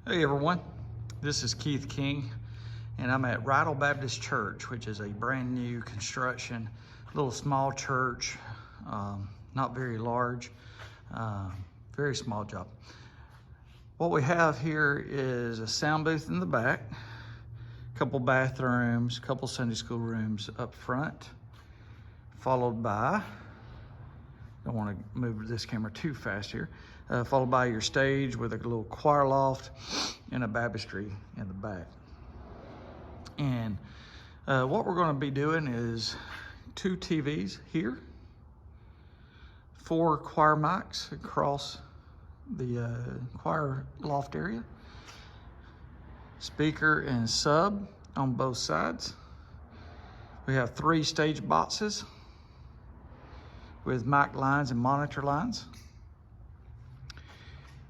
Hey everyone, this is Keith King, and I'm at Rydal Baptist Church, which is a brand new construction, little small church, not very large, very small job. What we have here is a sound booth in the back, a couple bathrooms, a couple Sunday school rooms up front, followed by, don't want to move this camera too fast here, followed by your stage with a little choir loft and a baptistry in the back. And what we're going to be doing is 2 TVs here, 4 choir mics across the choir loft area, speaker and sub on both sides. We have 3 stage boxes with mic lines and monitor lines.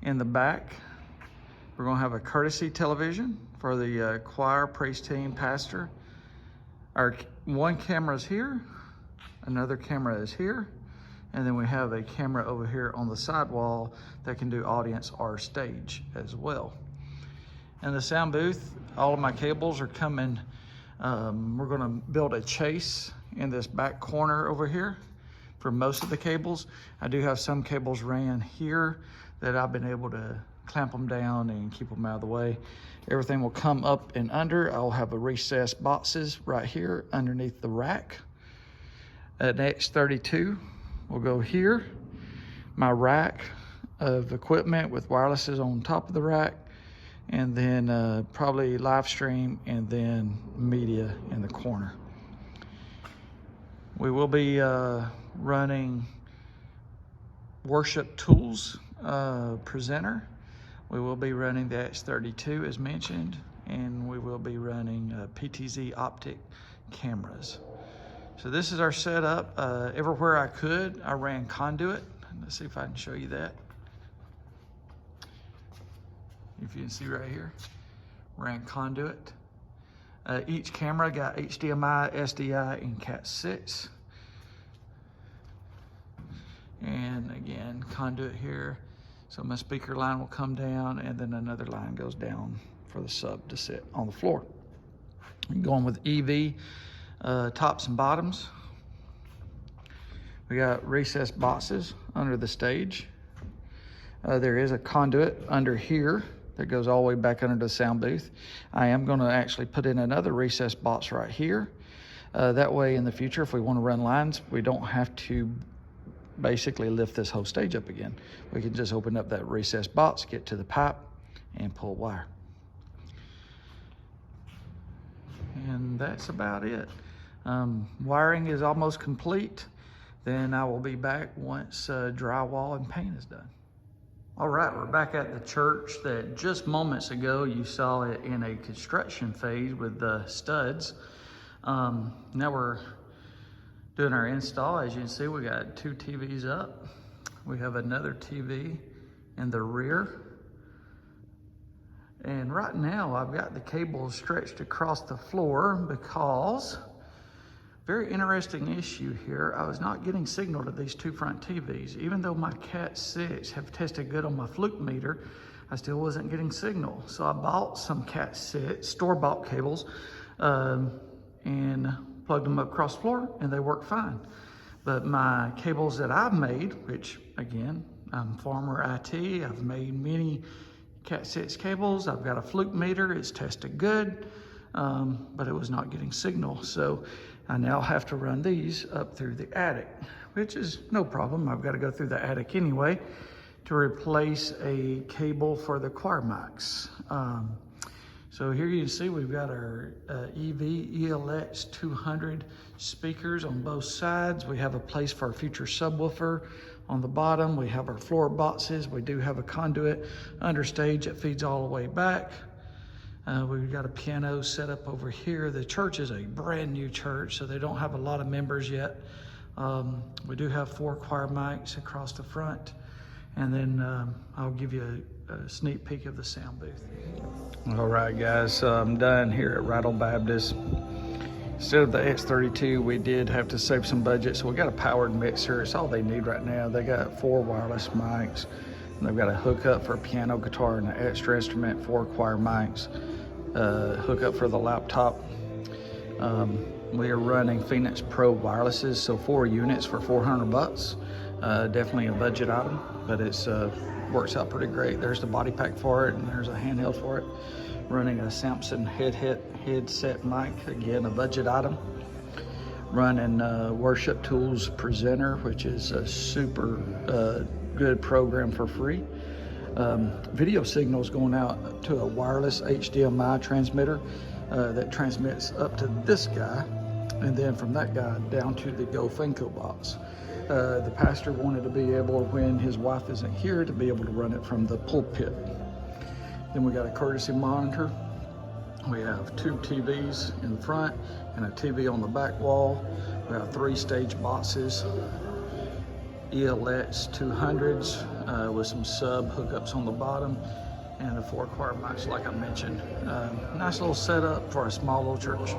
In the back, we're going to have a courtesy television for the choir, praise team, pastor. Our one camera is here, another camera is here, and then we have a camera over here on the side wall that can do audience or stage as well. In the sound booth, all of my cables are coming. We're going to build a chase in this back corner over here for most of the cables. I do have some cables ran here that I've been able to clamp them down and keep them out of the way. Everything will come up and under. I'll have a recessed boxes right here underneath the rack. An X32 will go here. My rack of equipment with wirelesses on top of the rack, and then probably live stream and then media in the corner. We will be running worship tools presenter. We will be running the X32 as mentioned, and we will be running PTZ optic cameras. So this is our setup. Everywhere I could, I ran conduit. Let's see if I can show you that. If you can see right here, ran conduit. Each camera got HDMI, SDI, and Cat6. And again, conduit here. So my speaker line will come down, and then another line goes down for the sub to sit on the floor. I'm going with EV tops and bottoms. We got recessed boxes under the stage. There is a conduit under here that goes all the way back under the sound booth. I am going to actually put in another recessed box right here. That way in the future, if we want to run lines, we don't have to basically lift this whole stage up again. We can just open up that recessed box, get to the pipe, and pull wire. And that's about it. Wiring is almost complete. Then I will be back once drywall and paint is done. All right, we're back at the church that just moments ago you saw it in a construction phase with the studs. Now we're doing our install. As you can see, we got 2 TVs up. We have another TV in the rear. And right now I've got the cables stretched across the floor because, very interesting issue here, I was not getting signal to these 2 front TVs. Even though my Cat6 have tested good on my fluke meter, I still wasn't getting signal. So I bought some Cat6 store-bought cables and plugged them up across the floor, and they work fine. But my cables that I've made, which again, I'm former IT, I've made many Cat6 cables. I've got a fluke meter, it's tested good, but it was not getting signal. So I now have to run these up through the attic, which is no problem. I've got to go through the attic anyway to replace a cable for the choir mics. So here you can see we've got our EV ELX 200 speakers on both sides. We have a place for our future subwoofer on the bottom. We have our floor boxes. We do have a conduit understage that feeds all the way back. We've got a piano set up over here. The church is a brand new church, so they don't have a lot of members yet. We do have 4 choir mics across the front. And then I'll give you a sneak peek of the sound booth. All right, guys, so I'm done here at Rydal Baptist. Instead of the X32, we did have to save some budget, so we got a powered mixer. It's all they need right now. They got 4 wireless mics, They've got a hookup for piano, guitar, and an extra instrument, 4 choir mics, hookup for the laptop. We are running Phoenix Pro wirelesses, so 4 units for $400. Definitely a budget item, but it's works out pretty great. There's the body pack for it, and there's a handheld for it. Running a Samson headset mic, again a budget item. Running Worship Tools Presenter, which is a super good program for free. Video signals going out to a wireless HDMI transmitter that transmits up to this guy, and then from that guy down to the Go Finco box. The pastor wanted to be able, when his wife isn't here, to be able to run it from the pulpit. Then we got a courtesy monitor. We have 2 TVs in front and a TV on the back wall. We have 3 stage boxes, ELX 200s with some sub hookups on the bottom, and the 4 choir mics like I mentioned. Nice little setup for a small little church.